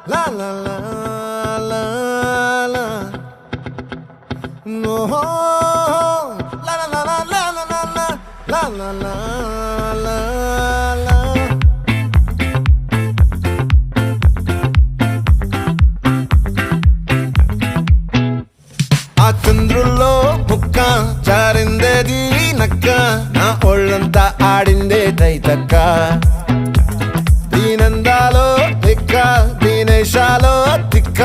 La la la la la. No. La la la la la la la la. La la la la la. ఆ చంద్రుల్లో ముక్క జారిందేది నక్క నా ఒళ్ళంతా ఆడిందే తైతక్క దీనందాలో తిక్క దీనేశాలో తిక్క